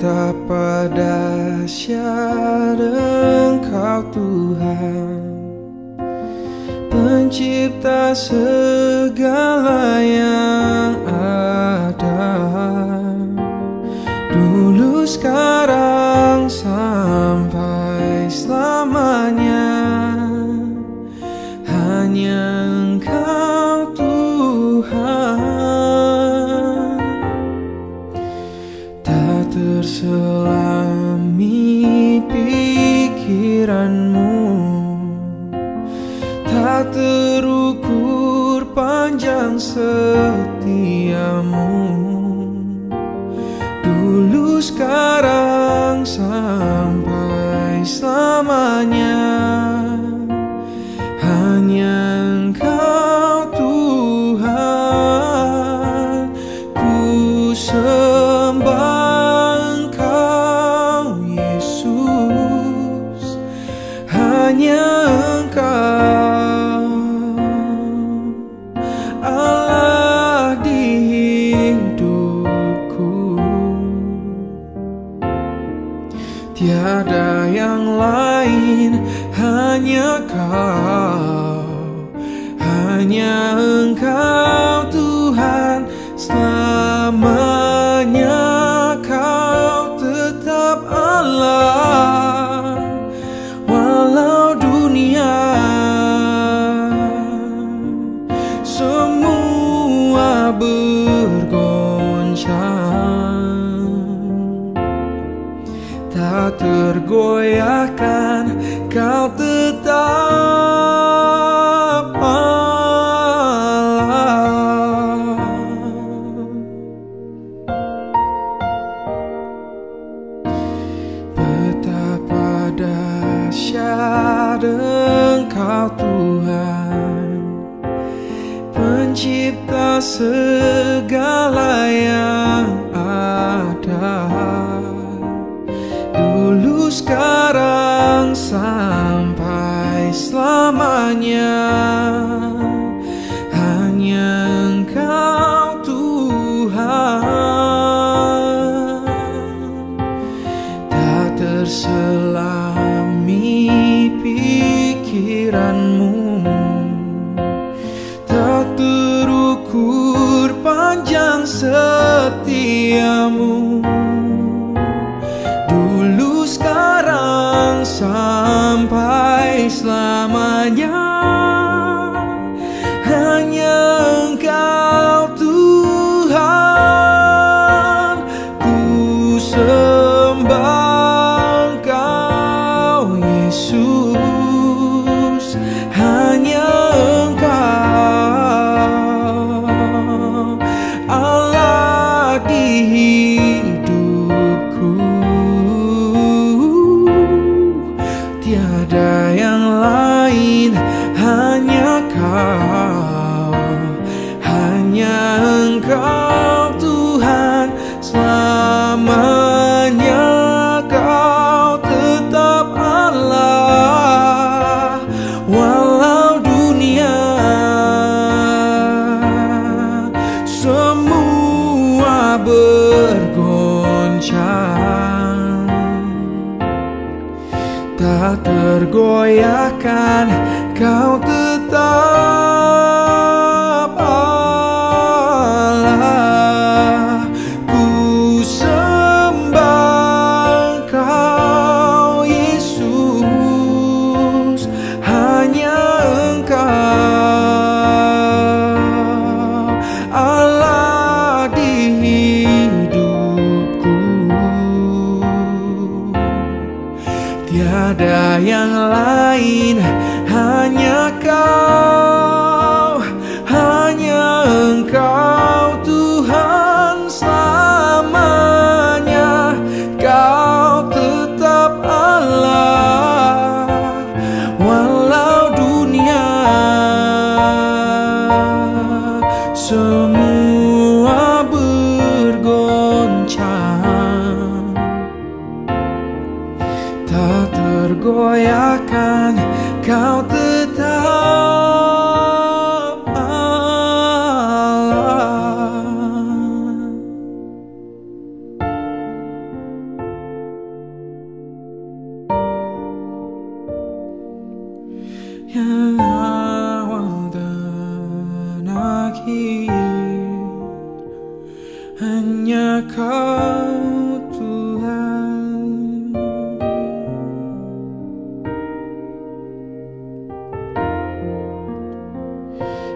Betapa dahsyat Engkau Tuhan, Pencipta segala yang ada, dulu, sekarang, sampai selamanya. Hanya Engkau Tuhan, tak terselami pikiranmu, tak terukur panjang setiamu, dulu, sekarang, sampai selamanya. Hanya Engkau Tuhan, ku sembah Engkau Yesus. Hanya Engkau Allah di hidupku, tiada yang lain, hanya Kau, hanya Engkau Tuhan. Selamanya Kau tetap Allah, walau dunia semua bergoncang, tak tergoyahkan Kau tetap Allah. Betapa dahsyat Engkau Tuhan, Pencipta segala yang ada, dulu, sekarang, sampai selamanya. Hanya Engkau Tuhan, tak terselami pikiranmu, tak terukur panjang setiamu, dulu, sekarang, sampai selamanya. Hanya Engkau Tuhan, ku sembah Engkau Yesus. Hanya Engkau Allah di hidupku, tiada yang lain, hanya Kau, hanya Engkau Tuhan. Selamanya Kau tetap Allah, walau dunia semua bergoncang, tak tergoyahkan Kau tetap Allah. Ku sembah Engkau Yesus. Hanya Engkau Allah di hidupku, tiada yang lain, Kau Tuhan.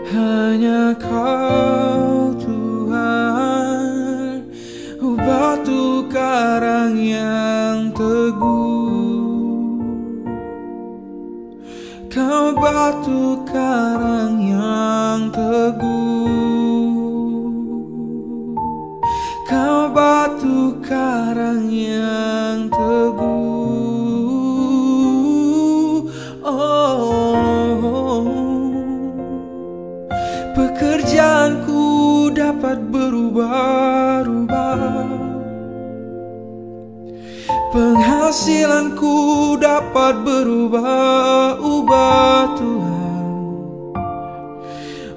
Hanya Kau Tuhan, batu karang yang teguh. Kau batu karang yang teguh. Kau batu karang yang teguh. Oh, pekerjaanku dapat berubah-ubah, penghasilanku dapat berubah-ubah Tuhan.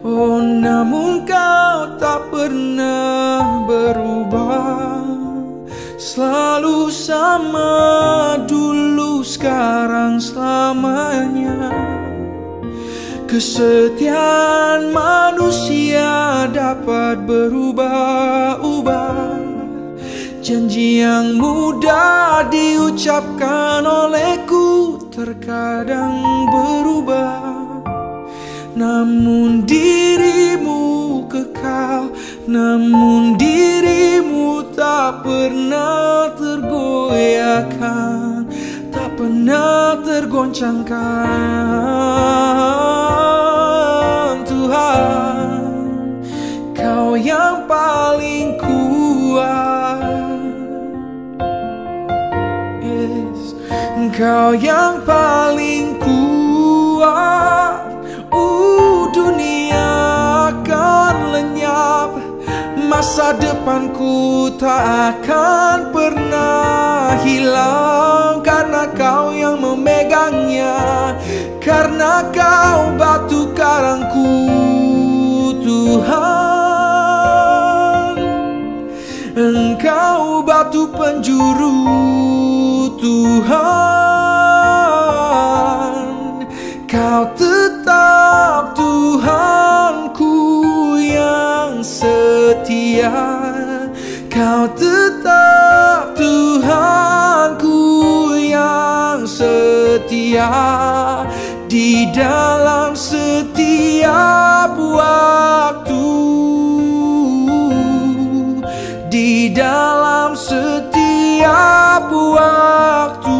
Oh, namun Kau tak pernah berubah, selalu sama, dulu, sekarang, selamanya. Kesetiaan manusia dapat berubah-ubah, janji yang mudah diucapkan olehku terkadang berubah. Namun dirimu kekal, namun dirimu tak pernah tergoyahkan, tak pernah tergoncangkan. Tuhan, Kau yang paling kuat. Yes, Kau yang paling kuat. Dunia akan lenyap, masa depanku tak akan pernah hilang, karena Kau yang memegangnya, karena Kau batu karangku Tuhan. Engkau batu penjuru Tuhan. Kau tetap Tuhanku yang setia. Kau tetap Tuhanku yang setia. Di dalam setiap waktu, di dalam setiap waktu,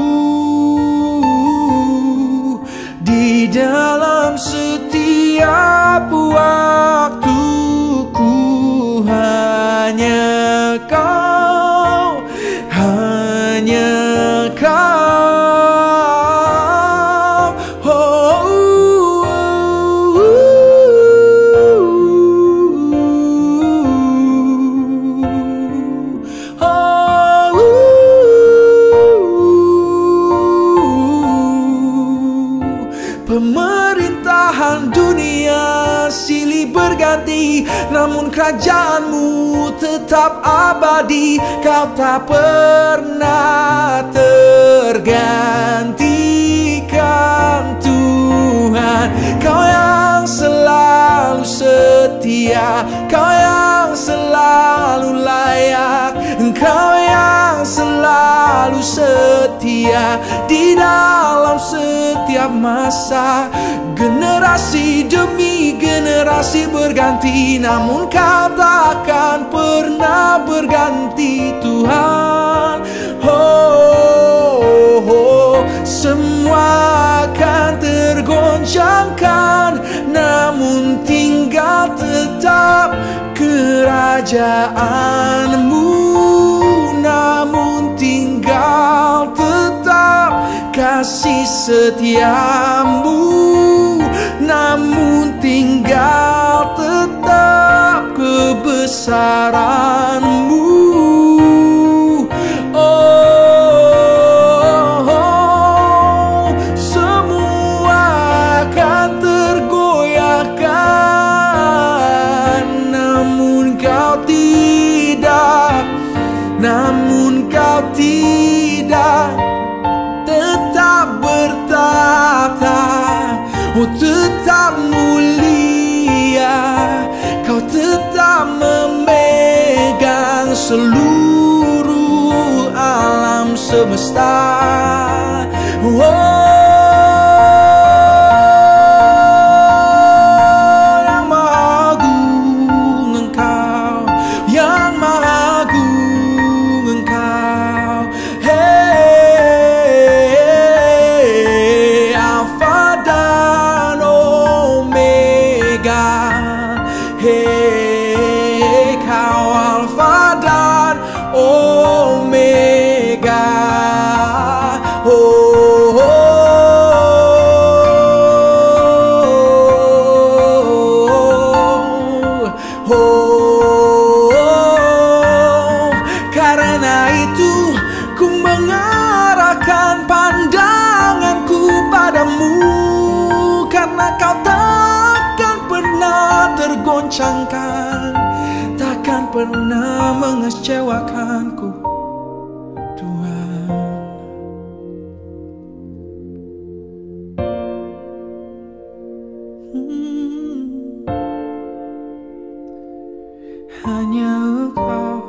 di dalam setiap waktuku. Hanya Kau, hanya Kau. Pemerintahan dunia silih berganti, namun kerajaanmu tetap abadi. Kau tak pernah tergantikan Tuhan. Kau yang selalu setia, Kau yang selalu layak, Kau yang selalu setia di dalam setiap masa. Generasi demi generasi berganti, namun Kau takkan pernah berganti Tuhan. Semua akan tergoncangkan, namun tinggal tetap kerajaanmu. Namun tinggal tetap kasih setiamu. Namun tinggal tetap kebesaranmu. Semua akan tergoyahkan, namun Kau tidak. Namun Kau tidak, tetap bertata, tetap mulia. Kau tetap memegang seluruh semesta. Yang Maha Agung Engkau, Yang Maha Agung Engkau. Hey, Alfa dan Omega. Hey, Kau Alfa dan Omega. Oh, oh, oh, oh. Karena itu ku mengarahkan pandanganku padamu, karena Kau takkan pernah tergoncangkan, takkan pernah mengecewakanku, Tuhan. Hanya Engkau,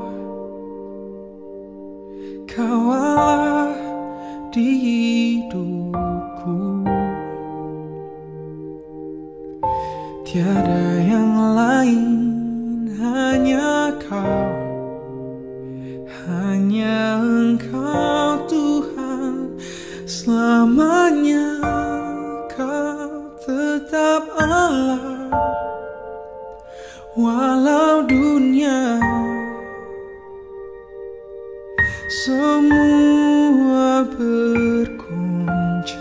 Kau Allah di hidupku. Tiada yang lain, hanya Kau, hanya Engkau Tuhan. Selamanya Kau tetap Allah, walau dunia semua bergoncang,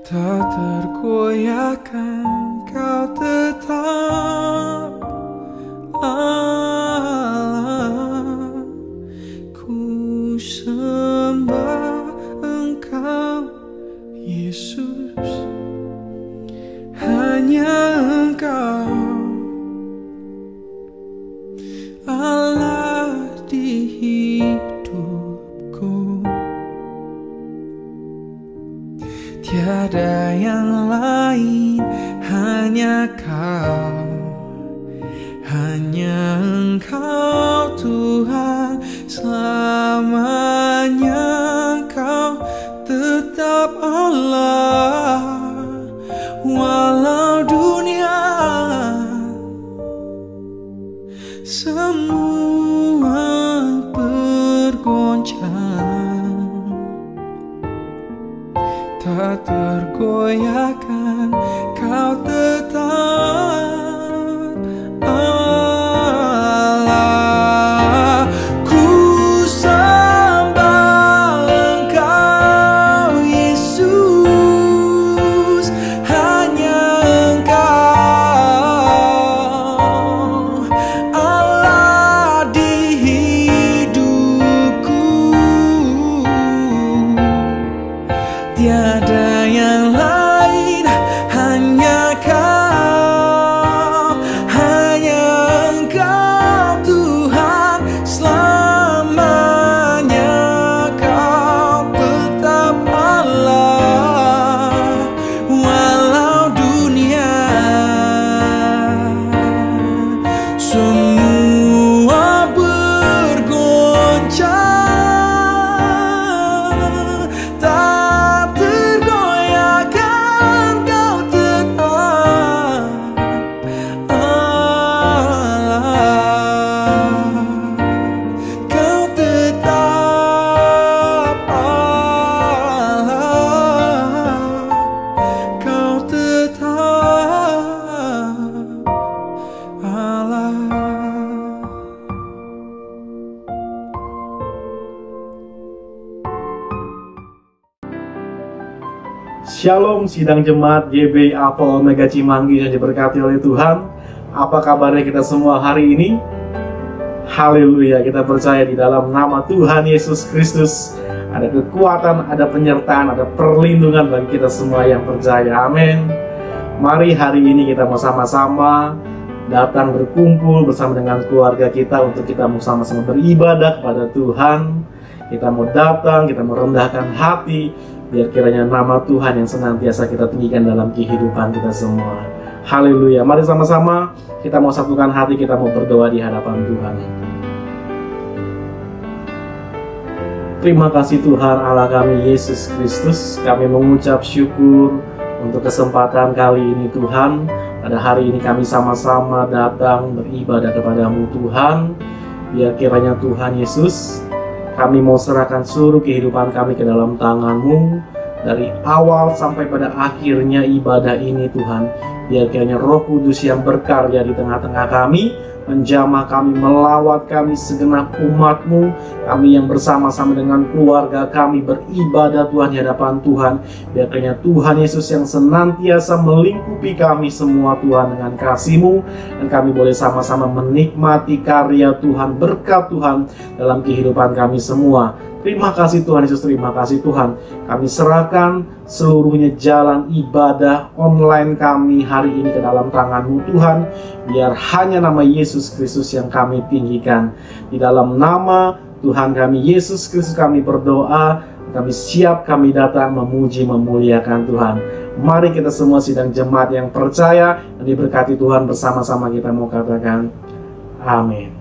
tak tergoyahkan Kau tetap Allah. Ku sembah Engkau Yesus, hanya Engkau Allah di hidupku. Tiada yang lain, hanya Kau, hanya Engkau Tuhan. Selamanya Kau tetap Allah, walau dunia semua bergoncang, tak tergoyahkan Kau tetap Allah. Ku sembah Engkau Yesus, hanya Engkau Allah di hidupku. Tiada yang lain, hanya Kau, hanya Engkau Tuhan. Selamanya Kau tetap Allah, walau dunia semua bergoncang, tak tergoyahkan Kau tetap Allah. Kau tetap Allah, Kau tetap Allah. Shalom sidang jemaat GB Alpha Omega Cimanggi yang diberkati oleh Tuhan. Apa kabarnya kita semua hari ini? Haleluya, kita percaya di dalam nama Tuhan Yesus Kristus ada kekuatan, ada penyertaan, ada perlindungan bagi kita semua yang percaya. Amin. Mari hari ini kita mau sama-sama datang berkumpul bersama dengan keluarga kita untuk kita mau sama-sama beribadah kepada Tuhan. Kita mau datang, kita mau rendahkan hati, biar kiranya nama Tuhan yang senantiasa kita tinggikan dalam kehidupan kita semua. Haleluya. Mari sama-sama kita mau satukan hati, kita mau berdoa di hadapan Tuhan. Terima kasih Tuhan Allah kami Yesus Kristus. Kami mengucap syukur untuk kesempatan kali ini Tuhan. Pada hari ini kami sama-sama datang beribadah kepadamu Tuhan. Biar kiranya Tuhan Yesus, kami mau serahkan seluruh kehidupan kami ke dalam tangan-Mu. Dari awal sampai pada akhirnya ibadah ini Tuhan. Biar kiranya Roh Kudus yang berkarya di tengah-tengah kami, menjamah kami, melawat kami segenap umat-Mu, kami yang bersama-sama dengan keluarga kami beribadah Tuhan di hadapan Tuhan. Biarnya Tuhan Yesus yang senantiasa melingkupi kami semua Tuhan dengan kasih-Mu, dan kami boleh sama-sama menikmati karya Tuhan, berkat Tuhan dalam kehidupan kami semua. Terima kasih Tuhan Yesus, terima kasih Tuhan. Kami serahkan seluruhnya jalan ibadah online kami hari ini ke dalam tangan-Mu Tuhan. Biar hanya nama Yesus Kristus yang kami tinggikan. Di dalam nama Tuhan kami Yesus Kristus kami berdoa. Kami siap, kami datang memuji, memuliakan Tuhan. Mari kita semua sidang jemaat yang percaya dan diberkati Tuhan, bersama-sama kita mau katakan amin.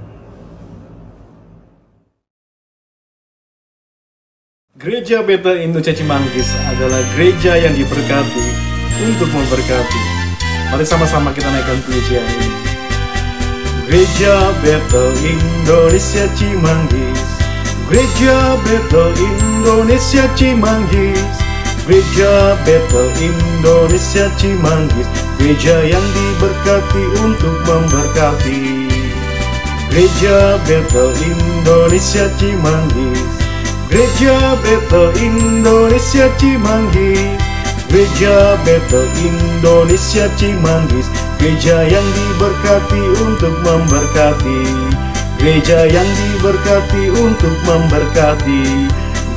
Gereja Bethel Indo Caci Manggis adalah gereja yang diberkati untuk memberkati. Mari sama-sama kita naikkan pujian ini. Gereja Bethel Indonesia Cimanggis, Gereja Bethel Indonesia Cimanggis, Gereja Bethel Indonesia Cimanggis, gereja yang diberkati untuk memberkati. Gereja Bethel Indonesia Cimanggis, Gereja Bethel Indonesia Cimanggis, Gereja Bethel Indonesia Cimanggis, gereja yang diberkati untuk memberkati. Gereja yang diberkati untuk memberkati.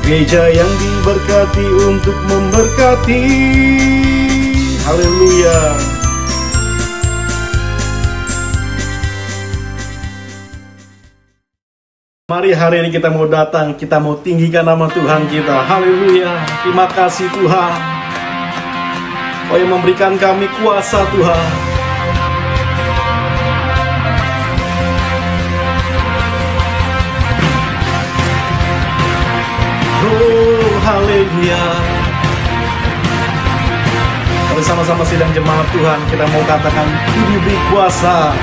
Gereja yang diberkati untuk memberkati. Haleluya. Mari hari ini kita mau datang, kita mau tinggikan nama Tuhan kita. Haleluya. Terima kasih Tuhan. Kau yang memberikan kami kuasa Tuhan. Oh, haleluya. Mari sama-sama sidang jemaat Tuhan, kita mau katakan diberi kuasa.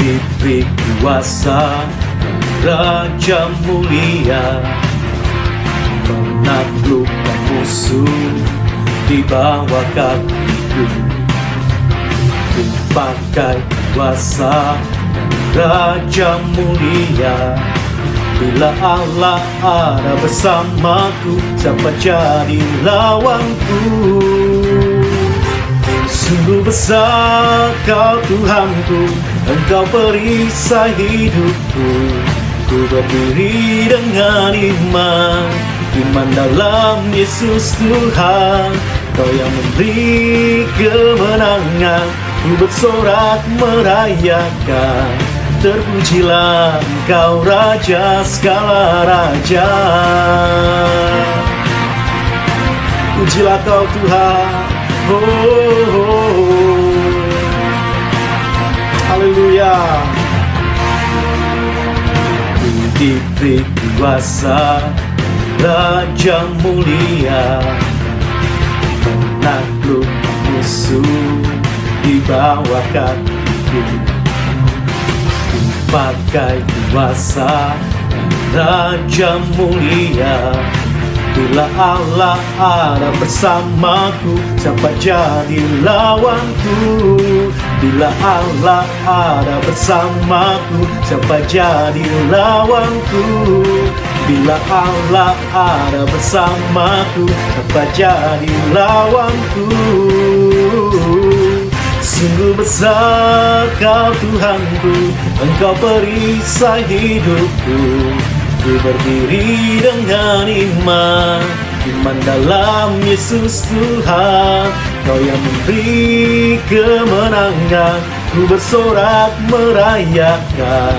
Diberi kuasa Raja mulia, menaklukkan musuh di bawah kakiku. Ku pakai kuasa Raja mulia. Bila Allah ada bersamaku, siapa jadi lawanku? Sungguh besar Kau Tuhanku, Engkau perisai hidupku. Ku berdiri dengan iman, iman dalam Yesus Tuhan. Kau yang memberi kemenangan, ku bersorak merayakan. Terpujilah Engkau Raja segala raja. Pujilah Kau Tuhan. Oh, oh, oh. Haleluya. Ku diberi kuasa Raja mulia, menaklukkan musuh di bawah kakiku. Ku pakai kuasa Raja mulia. Bila Allah ada bersamaku, siapa jadi lawanku? Bila Allah ada bersamaku, siapa jadi lawanku? Bila Allah ada bersamaku, siapa jadi lawanku? Sungguh besar Kau Tuhanku, Engkau perisai hidupku. Ku berdiri dengan iman, iman dalam Yesus Tuhan. Kau yang memberi kemenangan, ku bersorak merayakan.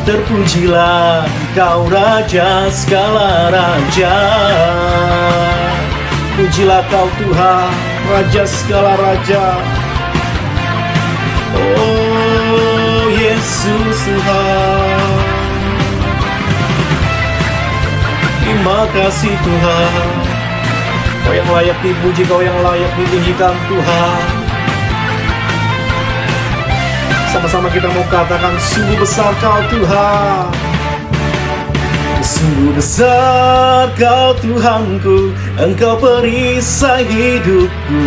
Terpujilah Kau Raja segala raja. Pujilah Kau Tuhan, Raja segala raja. Oh Yesus Tuhan. Terima kasih Tuhan. Kau yang layak dipuji, Kau yang layak ditinggikan Tuhan. Sama-sama kita mau katakan, sungguh besar Kau Tuhan. Sungguh besar Kau Tuhanku, Engkau perisai hidupku.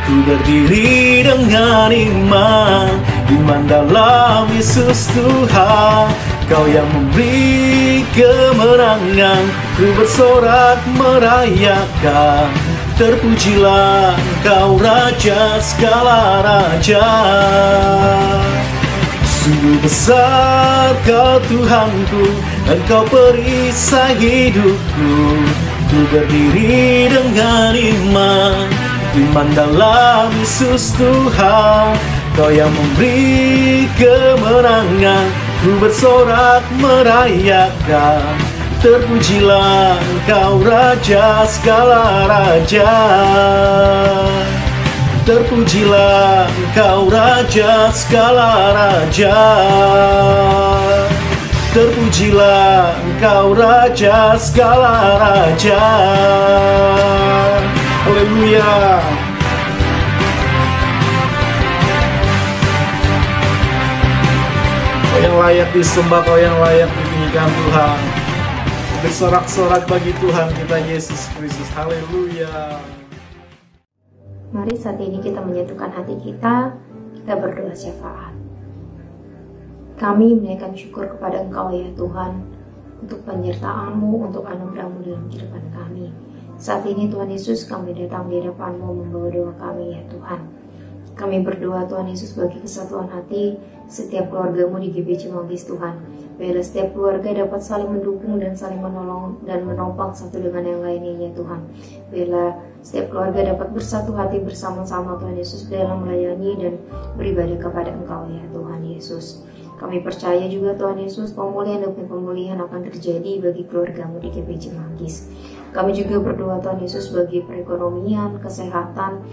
Ku berdiri dengan iman, iman dalam Yesus Tuhan. Kau yang memberi kemenangan, ku bersorak merayakan. Terpujilah Kau Raja segala raja. Sungguh besar Kau Tuhanku, Engkau perisai hidupku. Ku berdiri dengan iman, iman dalam Yesus Tuhan. Kau yang memberi kemenangan, ku bersorak merayakan. Terpujilah Kau Raja segala raja. Terpujilah Kau Raja segala raja. Terpujilah Kau Raja segala raja. Haleluya. Kau yang layak disembah, Kau yang layak ditinggikan Tuhan. Bersorak-sorak bagi Tuhan kita Yesus Kristus. Haleluya. Mari saat ini kita menyatukan hati kita berdoa syafaat. Kami menaikkan syukur kepada Engkau ya Tuhan, untuk penyertaan-Mu, untuk anugerah-Mu dalam kehidupan kami. Saat ini Tuhan Yesus, kami datang di hadapan-Mu membawa doa kami ya Tuhan. Kami berdoa Tuhan Yesus bagi kesatuan hati setiap keluarga-Mu di GBC Manggis Tuhan. Biarlah setiap keluarga dapat saling mendukung dan saling menolong dan menopang satu dengan yang lainnya ya Tuhan. Biarlah setiap keluarga dapat bersatu hati bersama-sama Tuhan Yesus dalam melayani dan beribadah kepada Engkau ya Tuhan Yesus. Kami percaya juga Tuhan Yesus, pemulihan demi pemulihan akan terjadi bagi keluarga-Mu di GBC Manggis. Kami juga berdoa Tuhan Yesus bagi perekonomian, kesehatan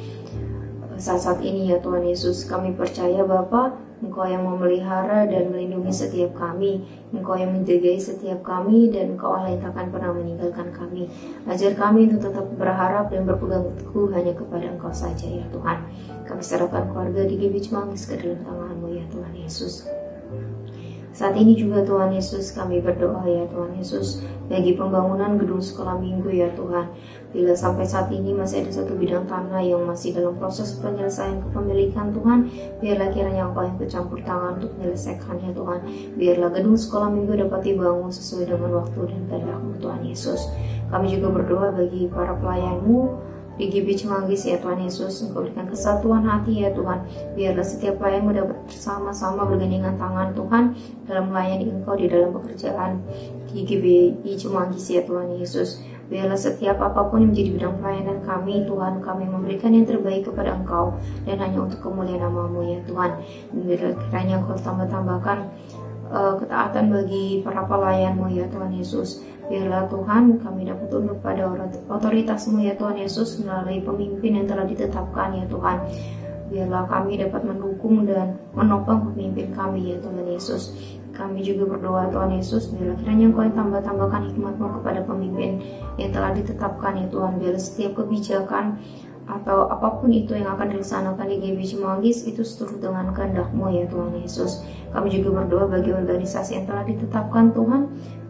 saat ini ya Tuhan Yesus. Kami percaya Bapa, Engkau yang memelihara dan melindungi setiap kami, Engkau yang menjagai setiap kami, dan Engkau Allah yang takkan pernah meninggalkan kami. Ajar kami untuk tetap berharap dan berpegang teguh hanya kepada Engkau saja ya Tuhan. Kami serahkan keluarga di GBC Manggis ke dalam tangan-Mu ya Tuhan Yesus. Saat ini juga Tuhan Yesus, kami berdoa ya Tuhan Yesus bagi pembangunan gedung sekolah minggu ya Tuhan. Bila sampai saat ini masih ada satu bidang tanah yang masih dalam proses penyelesaian kepemilikan Tuhan, biarlah kiranya Engkau yang bercampur tangan untuk menyelesaikannya Tuhan. Biarlah gedung sekolah minggu dapat dibangun sesuai dengan waktu dan kehendak-Mu Tuhan Yesus. Kami juga berdoa bagi para pelayan-Mu di GBC Manggis ya Tuhan Yesus, Engkau berikan kesatuan hati ya Tuhan. Biarlah setiap pelayan-Mu dapat bersama-sama bergandengan tangan Tuhan dalam melayani Engkau di dalam pekerjaan di GBC Manggis ya Tuhan Yesus. Biarlah setiap apapun yang menjadi bidang pelayanan kami Tuhan, kami memberikan yang terbaik kepada Engkau dan hanya untuk kemuliaan nama-Mu ya Tuhan. Biarlah kiranya Engkau tambah-tambahkan ketaatan bagi para pelayan-Mu ya Tuhan Yesus. Biarlah Tuhan kami dapat tunduk pada otoritas-Mu ya Tuhan Yesus melalui pemimpin yang telah ditetapkan ya Tuhan. Biarlah kami dapat mendukung dan menopang pemimpin kami ya Tuhan Yesus. Kami juga berdoa Tuhan Yesus, biarlah kiranya Engkau yang tambah-tambahkan hikmat-Mu kepada pemimpin yang telah ditetapkan ya Tuhan. Biarlah setiap kebijakan atau apapun itu yang akan dilaksanakan di GBC Manggis itu seturut dengan kehendak-Mu ya Tuhan Yesus. Kami juga berdoa bagi organisasi yang telah ditetapkan Tuhan.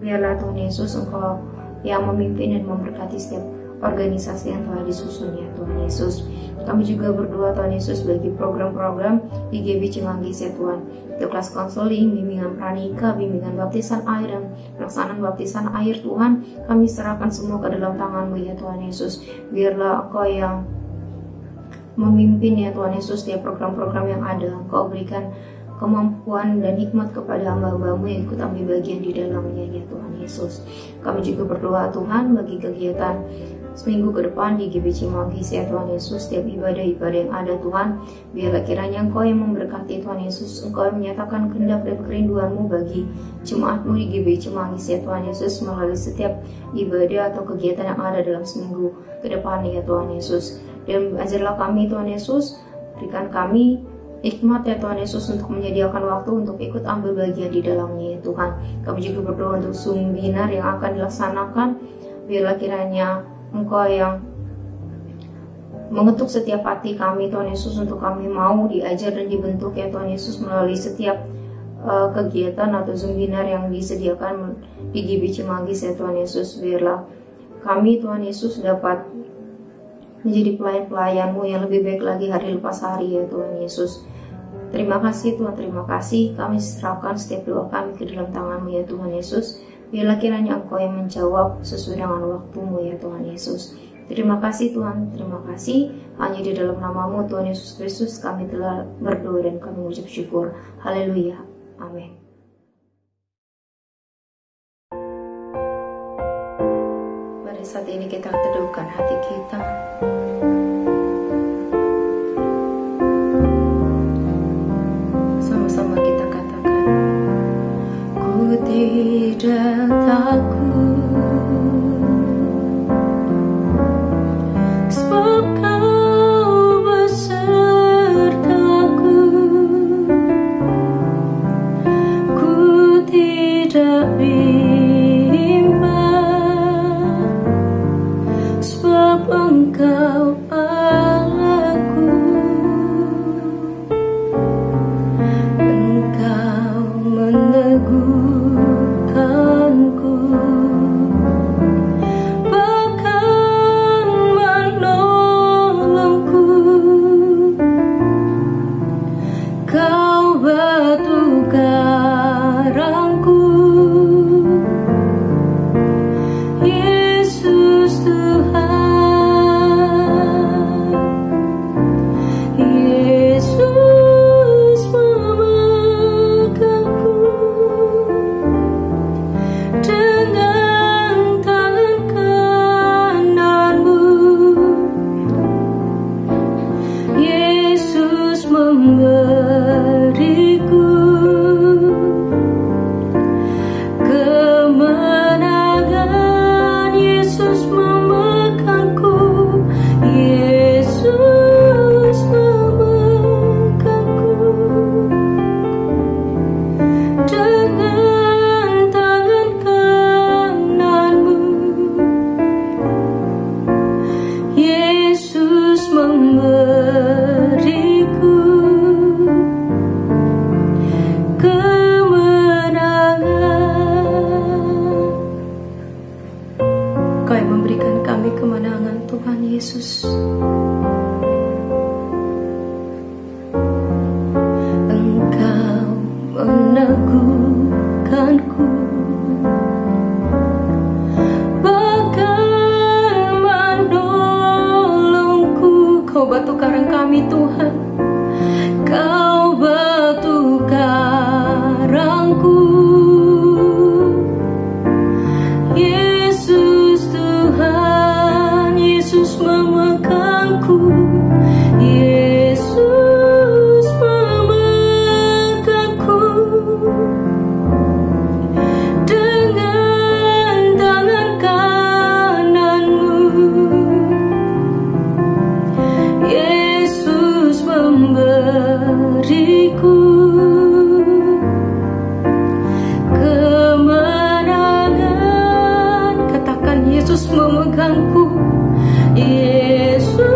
Biarlah Tuhan Yesus Engkau yang memimpin dan memberkati setiap organisasi yang telah disusun ya Tuhan Yesus. Kami juga berdoa Tuhan Yesus bagi program-program di GBC Manggis ya Tuhan. Untuk kelas konseling, bimbingan pranika, bimbingan baptisan air, dan pelaksanaan baptisan air Tuhan, kami serahkan semua ke dalam tangan-Mu ya Tuhan Yesus. Biarlah Engkau yang memimpin ya Tuhan Yesus setiap program-program yang ada. Engkau berikan kemampuan dan hikmat kepada hamba-hamba-Mu yang ikut ambil bagian di dalamnya ya Tuhan Yesus. Kami juga berdoa Tuhan bagi kegiatan seminggu ke depan di GBC Manggis ya Tuhan Yesus. Setiap ibadah-ibadah yang ada Tuhan, biarlah kiranya Engkau yang memberkati Tuhan Yesus. Engkau yang menyatakan kehendak dan kerinduan-Mu bagi jemaat-Mu di GBC Manggis ya Tuhan Yesus, melalui setiap ibadah atau kegiatan yang ada dalam seminggu ke depan ya Tuhan Yesus. Dan ajarlah kami Tuhan Yesus, berikan kami hikmat ya Tuhan Yesus untuk menyediakan waktu untuk ikut ambil bagian di dalamnya ya Tuhan. Kami juga berdoa untuk sumbinar yang akan dilaksanakan Biarlah kiranya Engkau yang mengetuk setiap hati kami Tuhan Yesus, untuk kami mau diajar dan dibentuk ya Tuhan Yesus melalui setiap kegiatan atau seminar yang disediakan di GBC Manggis ya Tuhan Yesus. Biarlah kami Tuhan Yesus dapat menjadi pelayan-pelayan-Mu yang lebih baik lagi hari lepas hari ya Tuhan Yesus. Terima kasih Tuhan, terima kasih. Kami serahkan setiap doa kami ke dalam tangan-Mu ya Tuhan Yesus. Biarlah kiranya Engkau yang menjawab sesuai dengan waktu-Mu ya Tuhan Yesus. Terima kasih Tuhan, terima kasih. Hanya di dalam nama-Mu Tuhan Yesus Kristus kami telah berdoa dan kami mengucap syukur. Haleluya. Amin. Pada saat ini kita teduhkan hati kita. Sama-sama kita katakan, ku tidak takut, sebab Kau besertaku. Ku tidak bimbang, sebab Engkau Allahku. Engkau meneguhkanku, bahkan menolongku. Kau batu karangku, Yesus Tuhan. Yesus memegangku dengan tangan kananmu. Yesus memberiku kemenangan. Yesus memegangku, Yesus memegangku dengan tangan kananmu. Yesus memberiku kemenangan. Kau yang memberikan kami kemenangan Tuhan Yesus. Engkau meneguhkanku, bahkan menolongku. Kau batu karang kami Tuhan, Kau batu karangku. Yesus Tuhan, Yesus memegangku, Yesus memegangku dengan tangan kananmu. Yesus memberiku kemenangan. Katakan, Yesus memegangku, Yesus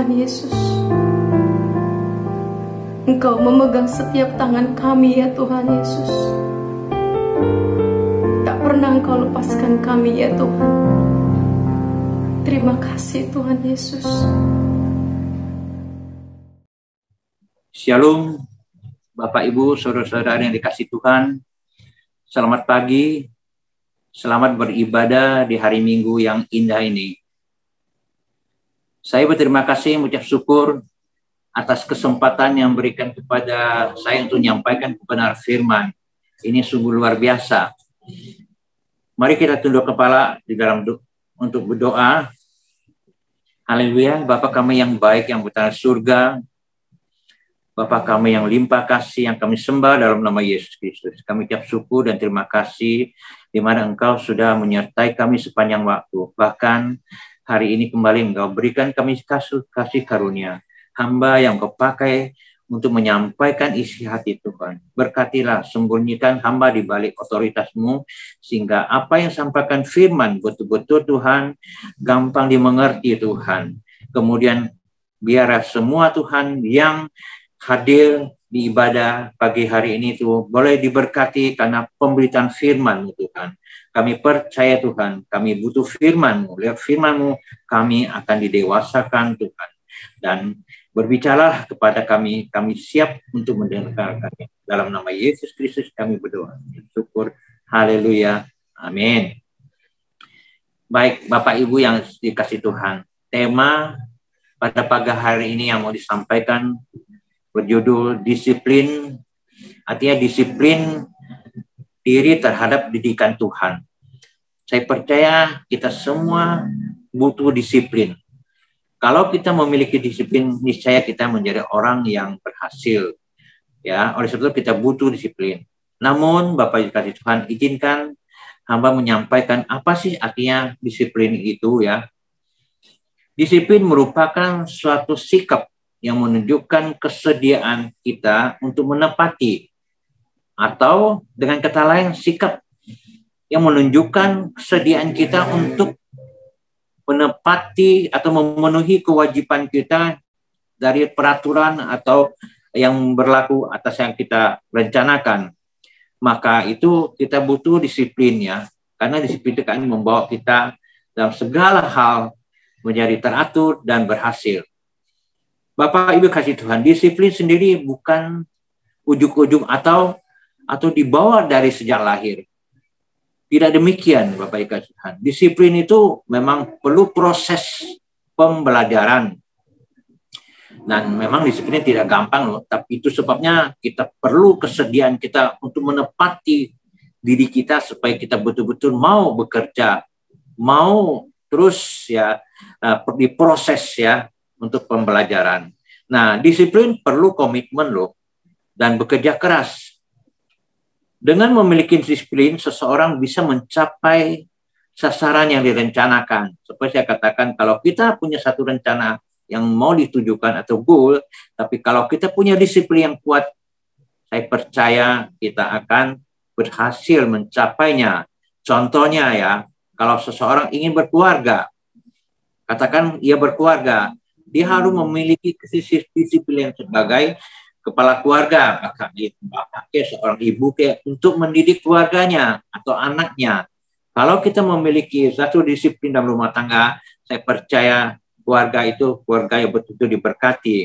Tuhan Yesus. Engkau memegang setiap tangan kami ya Tuhan Yesus. Tak pernah Engkau lepaskan kami ya Tuhan. Terima kasih Tuhan Yesus. Shalom, Bapak Ibu, saudara-saudara yang dikasihi Tuhan. Selamat pagi, selamat beribadah di hari Minggu yang indah ini. Saya berterima kasih, mengucap syukur atas kesempatan yang berikan kepada saya untuk menyampaikan kebenaran firman. Ini sungguh luar biasa. Mari kita tunduk kepala di dalam untuk berdoa. Haleluya, Bapa kami yang baik yang berada di surga, Bapa kami yang limpah kasih yang kami sembah dalam nama Yesus Kristus. Kami ucap syukur dan terima kasih di mana Engkau sudah menyertai kami sepanjang waktu. Bahkan hari ini kembali Engkau berikan kami kasih karunia. Hamba yang Engkau pakai untuk menyampaikan isi hati Tuhan. Berkatilah, sembunyikan hamba di balik otoritas-Mu, sehingga apa yang sampaikan firman betul-betul Tuhan gampang dimengerti Tuhan. Kemudian biarlah semua Tuhan yang hadir di ibadah pagi hari ini tuh boleh diberkati karena pemberitaan firman-Mu Tuhan. Kami percaya Tuhan, kami butuh firman-Mu. Lihat firman-Mu, kami akan didewasakan Tuhan. Dan berbicaralah kepada kami siap untuk mendengarkannya. Dalam nama Yesus Kristus kami berdoa. Syukur, haleluya, amin. Baik, Bapak Ibu yang dikasihi Tuhan. Tema pada pagi hari ini yang mau disampaikan berjudul disiplin, artinya disiplin diri terhadap didikan Tuhan. Saya percaya kita semua butuh disiplin. Kalau kita memiliki disiplin, niscaya kita menjadi orang yang berhasil. Ya, oleh sebab itu kita butuh disiplin. Namun, Bapak Ibu kasih Tuhan, izinkan hamba menyampaikan apa sih artinya disiplin itu ya. Disiplin merupakan suatu sikap yang menunjukkan kesediaan kita untuk menepati, atau dengan kata lain sikap yang menunjukkan kesediaan kita untuk menepati atau memenuhi kewajiban kita dari peraturan atau yang berlaku atas yang kita rencanakan. Maka itu kita butuh disiplin ya, karena disiplin itu akan membawa kita dalam segala hal menjadi teratur dan berhasil. Bapak Ibu kasih Tuhan, disiplin sendiri bukan ujug-ujug atau dibawa dari sejak lahir. Tidak demikian Bapak Ibu kasih Tuhan. Disiplin itu memang perlu proses pembelajaran. Dan memang disiplin tidak gampang loh, tapi itu sebabnya kita perlu kesediaan kita untuk menepati diri kita supaya kita betul-betul mau bekerja, mau terus ya diproses ya untuk pembelajaran. Nah, disiplin perlu komitmen loh dan bekerja keras. Dengan memiliki disiplin, seseorang bisa mencapai sasaran yang direncanakan. Seperti saya katakan, kalau kita punya satu rencana yang mau ditujukan atau goal, tapi kalau kita punya disiplin yang kuat, saya percaya kita akan berhasil mencapainya. Contohnya ya, kalau seseorang ingin berkeluarga, katakan ia berkeluarga, dia harus memiliki disiplin sebagai kepala keluarga, bapak seorang ibu untuk mendidik keluarganya atau anaknya. Kalau kita memiliki satu disiplin dalam rumah tangga, saya percaya keluarga itu keluarga yang betul-betul diberkati.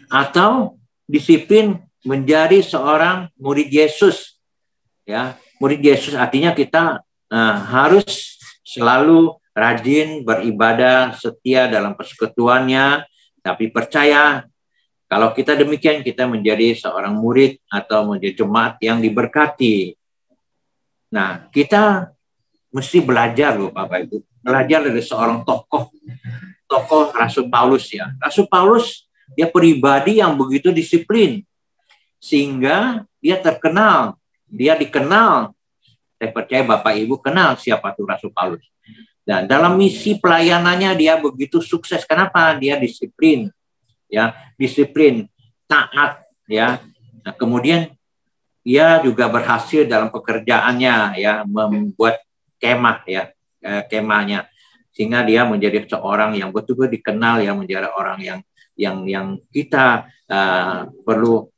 Atau disiplin menjadi seorang murid Yesus. Ya, murid Yesus artinya kita harus selalu rajin beribadah, setia dalam persekutuannya, tapi percaya kalau kita demikian kita menjadi seorang murid atau menjadi jemaat yang diberkati. Nah, kita mesti belajar loh Bapak Ibu. Belajar dari seorang tokoh Rasul Paulus ya. Rasul Paulus dia pribadi yang begitu disiplin sehingga dia terkenal, dia dikenal. Saya percaya Bapak Ibu kenal siapa tuh Rasul Paulus. Dan dalam misi pelayanannya dia begitu sukses. Kenapa? Dia disiplin, ya, disiplin, taat, ya. Nah, kemudian dia juga berhasil dalam pekerjaannya, ya, membuat kemah, ya, kemahnya. sehingga dia menjadi seorang yang betul-betul dikenal, yang menjadi orang yang kita perlu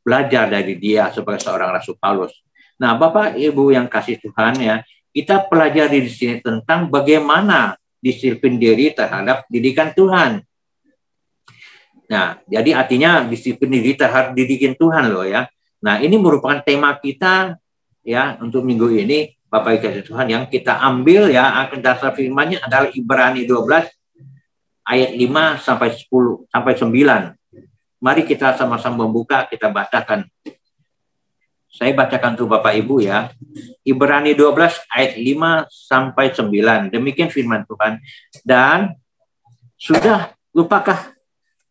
belajar dari dia sebagai seorang Rasul Paulus. Nah, Bapak Ibu yang kasih Tuhan ya, kita pelajari di sini tentang bagaimana disiplin diri terhadap didikan Tuhan. Nah, jadi artinya disiplin diri terhadap didikan Tuhan loh ya. Nah, ini merupakan tema kita ya untuk minggu ini, Bapak Ibu kasih Tuhan, yang kita ambil ya, akan dasar firman-Nya adalah Ibrani 12 ayat 5 sampai 10 sampai 9. Mari kita sama-sama membuka, kita bacakan. Saya bacakan tuh Bapak Ibu ya. Ibrani 12 ayat 5 sampai 9. Demikian firman Tuhan. Dan sudah lupakah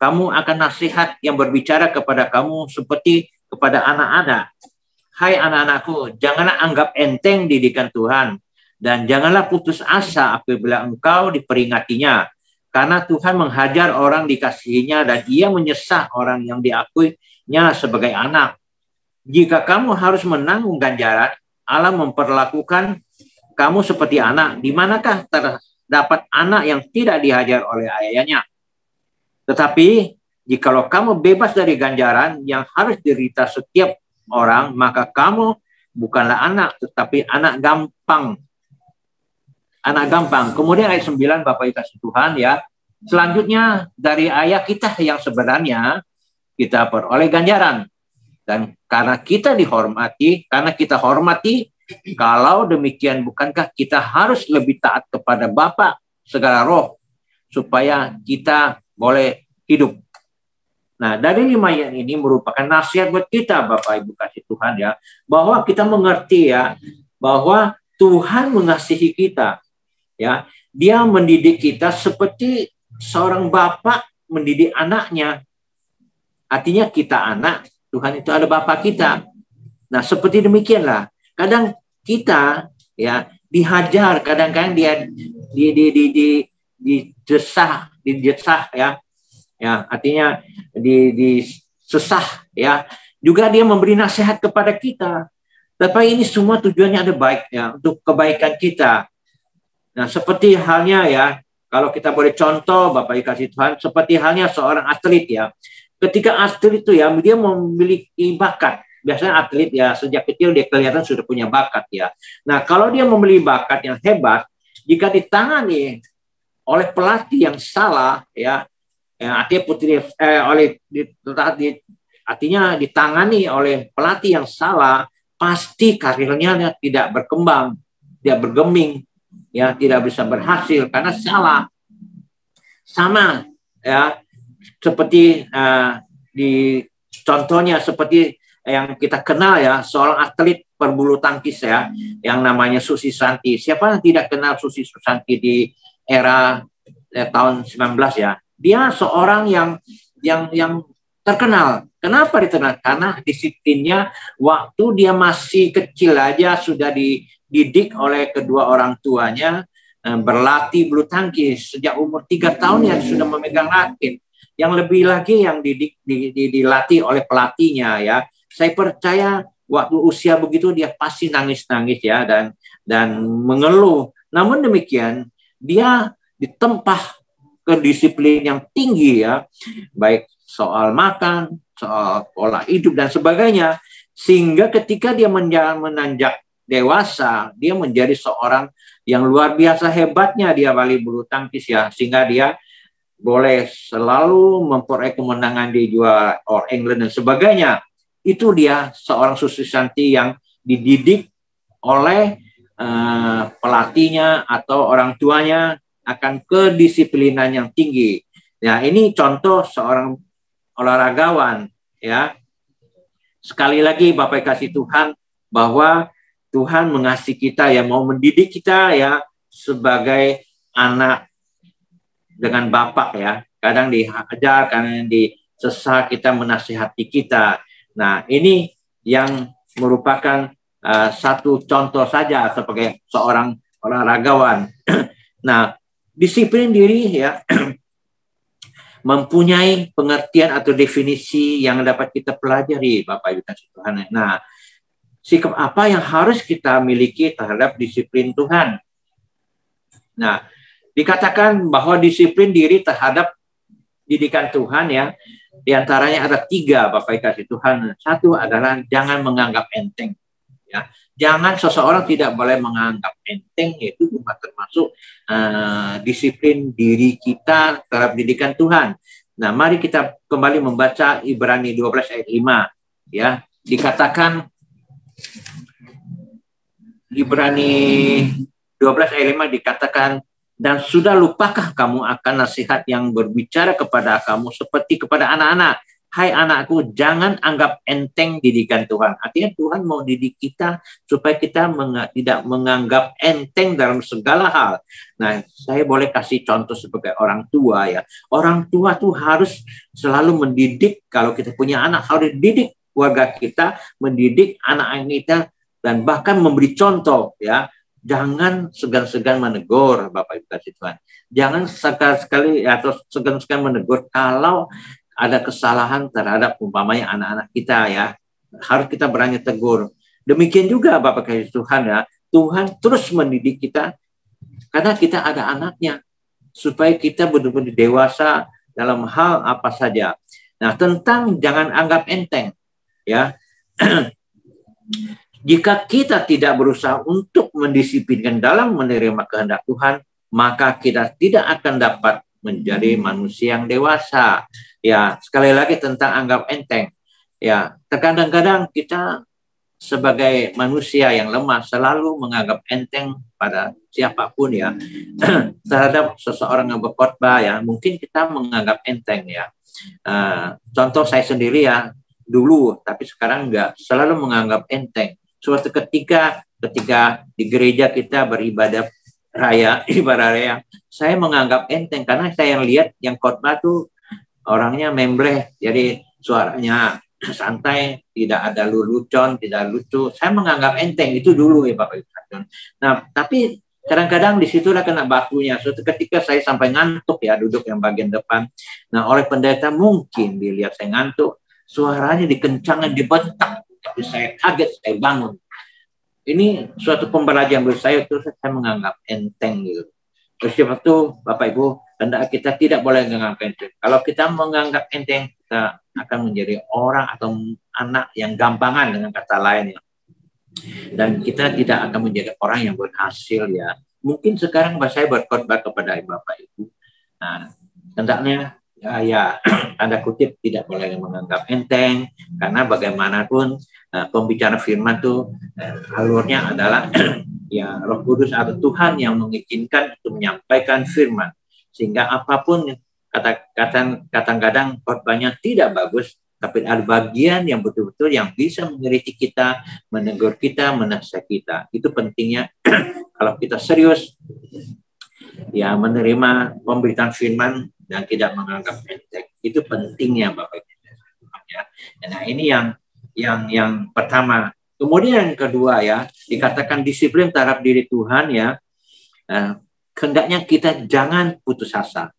kamu akan nasihat yang berbicara kepada kamu seperti kepada anak-anak? Hai anak-anakku, janganlah anggap enteng didikan Tuhan, dan janganlah putus asa apabila engkau diperingatinya. Karena Tuhan menghajar orang dikasihinya, dan ia menyesah orang yang diakuinya sebagai anak. Jika kamu harus menanggung ganjaran, Allah memperlakukan kamu seperti anak. Di manakah terdapat anak yang tidak dihajar oleh ayahnya? Tetapi jikalau kamu bebas dari ganjaran yang harus diderita setiap orang, maka kamu bukanlah anak, tetapi anak gampang. Anak gampang. Kemudian ayat 9, Bapak Ibu kasih Tuhan ya. Selanjutnya dari ayat kita yang sebenarnya kita peroleh ganjaran. Dan karena kita dihormati, karena kita hormati, kalau demikian bukankah kita harus lebih taat kepada Bapa segala roh, supaya kita boleh hidup. Nah, dari 5 ayat ini merupakan nasihat buat kita, Bapak Ibu kasih Tuhan ya, bahwa kita mengerti ya, bahwa Tuhan mengasihi kita. Ya, Dia mendidik kita seperti seorang bapak mendidik anaknya. Artinya kita anak, Tuhan itu ada bapak kita. Nah, seperti demikianlah. Kadang kita ya dihajar, kadang-kadang dia didesah ya. Ya, artinya disesah ya. Juga dia memberi nasihat kepada kita. Tapi ini semua tujuannya ada baik ya, untuk kebaikan kita. Nah, seperti halnya ya, kalau kita boleh contoh Bapak Ibu kasih Tuhan, seperti halnya seorang atlet ya. Ketika atlet itu ya, dia memiliki bakat. Biasanya atlet ya sejak kecil dia kelihatan sudah punya bakat ya. Nah, kalau dia memiliki bakat yang hebat, jika ditangani oleh pelatih yang salah ya, artinya ditangani oleh pelatih yang salah, pasti karirnya tidak berkembang, tidak bergeming, ya tidak bisa berhasil karena salah. Sama ya seperti di contohnya seperti yang kita kenal ya, seorang atlet perbulu tangkis ya, yang namanya Susi Susanti. Siapa yang tidak kenal Susi Susanti di era tahun 19 ya? Dia seorang yang terkenal. Kenapa dikenal? Karena disiplinnya waktu dia masih kecil aja sudah dididik oleh kedua orang tuanya berlatih bulu tangkis. Sejak umur 3 tahun ya sudah memegang raket. Yang lebih lagi yang dilatih oleh pelatihnya ya. Saya percaya waktu usia begitu dia pasti nangis-nangis ya dan mengeluh. Namun demikian dia ditempa kedisiplin yang tinggi ya, baik soal makan, soal pola hidup dan sebagainya, sehingga ketika dia menanjak dewasa, dia menjadi seorang yang luar biasa hebatnya dia balik bulu tangkis ya, sehingga dia boleh selalu memperoleh kemenangan di juara All England dan sebagainya. Itu dia seorang Susi Susanti yang dididik oleh pelatihnya atau orang tuanya akan kedisiplinan yang tinggi. Ya, ini contoh seorang olahragawan ya. Sekali lagi Bapak kasih Tuhan bahwa Tuhan mengasihi kita ya, mau mendidik kita ya sebagai anak dengan bapak ya. Kadang dihajar, kadang disesah, kita menasihati kita. Nah, ini yang merupakan satu contoh saja sebagai seorang olahragawan. Nah, disiplin diri ya mempunyai pengertian atau definisi yang dapat kita pelajari Bapak Ibu kasih Tuhan. Nah, sikap apa yang harus kita miliki terhadap disiplin Tuhan? Nah, Dikatakan bahwa disiplin diri terhadap didikan Tuhan ya, diantaranya ada 3 Bapak Ibu kasih Tuhan. Satu adalah jangan menganggap enteng. Ya, jangan seseorang tidak boleh menganggap enteng, itu juga termasuk disiplin diri kita terhadap didikan Tuhan. Nah, mari kita kembali membaca Ibrani 12 ayat 5. Ya, dikatakan Ibrani 12 ayat 5 dikatakan, dan sudah lupakah kamu akan nasihat yang berbicara kepada kamu seperti kepada anak-anak? Hai anakku, jangan anggap enteng didikan Tuhan. Artinya Tuhan mau didik kita supaya kita tidak menganggap enteng dalam segala hal. Nah, saya boleh kasih contoh sebagai orang tua ya. Orang tua tuh harus selalu mendidik, kalau kita punya anak, harus didik keluarga kita, mendidik anak-anak kita, dan bahkan memberi contoh ya. Jangan segan-segan menegur, Bapak Ibu kasih Tuhan. Jangan sekali-sekali atau segan-segan menegur kalau ada kesalahan terhadap umpamanya anak-anak kita ya. Harus kita berani tegur. Demikian juga Bapak kasih Tuhan ya. Tuhan terus mendidik kita karena kita ada anaknya. Supaya kita benar-benar dewasa dalam hal apa saja. Nah, tentang jangan anggap enteng ya. Jika kita tidak berusaha untuk mendisiplinkan dalam menerima kehendak Tuhan, maka kita tidak akan dapat menjadi manusia yang dewasa. Ya, sekali lagi tentang anggap enteng. Ya, terkadang-kadang kita sebagai manusia yang lemah selalu menganggap enteng pada siapapun ya. Terhadap seseorang yang berkhotbah ya, mungkin kita menganggap enteng ya. Contoh saya sendiri ya, dulu tapi sekarang enggak, selalu menganggap enteng. Suatu ketika di gereja kita beribadah raya, ibadah raya, saya menganggap enteng karena saya lihat yang khotbah tuh orangnya membleh, jadi suaranya santai, tidak ada lelucon, tidak lucu. Saya menganggap enteng itu dulu ya Bapak Ibu. Nah, tapi kadang-kadang di situ udah kena bakunya. Suatu ketika saya sampai ngantuk ya, duduk yang bagian depan. Nah, oleh pendeta mungkin dilihat saya ngantuk, suaranya dikencangkan, dibentak. Tapi saya kaget, saya bangun. Ini suatu pembelajaran bagi saya, terus saya menganggap enteng gitu. Terus itu Bapak Ibu, hendak kita tidak boleh menganggap enteng. Kalau kita menganggap enteng, kita akan menjadi orang atau anak yang gampangan dengan kata lain ya. Dan kita tidak akan menjadi orang yang berhasil ya. Mungkin sekarang saya berkhotbah kepada Bapak Ibu. Nah, hendaknya ya tanda kutip tidak boleh menganggap enteng, karena bagaimanapun pembicara firman itu alurnya adalah ya Roh Kudus atau Tuhan yang mengizinkan untuk menyampaikan firman, sehingga apapun kadang-kadang khotbahnya tidak bagus, tapi ada bagian yang betul-betul yang bisa mengkritik kita, menegur kita, menasihat kita. Itu pentingnya kalau kita serius ya menerima pemberitaan firman dan tidak menganggap enteng. Itu pentingnya Bapak Ibu ya. Nah, ini yang pertama. Kemudian yang kedua ya, dikatakan disiplin terhadap diri Tuhan ya. Hendaknya kita jangan putus asa.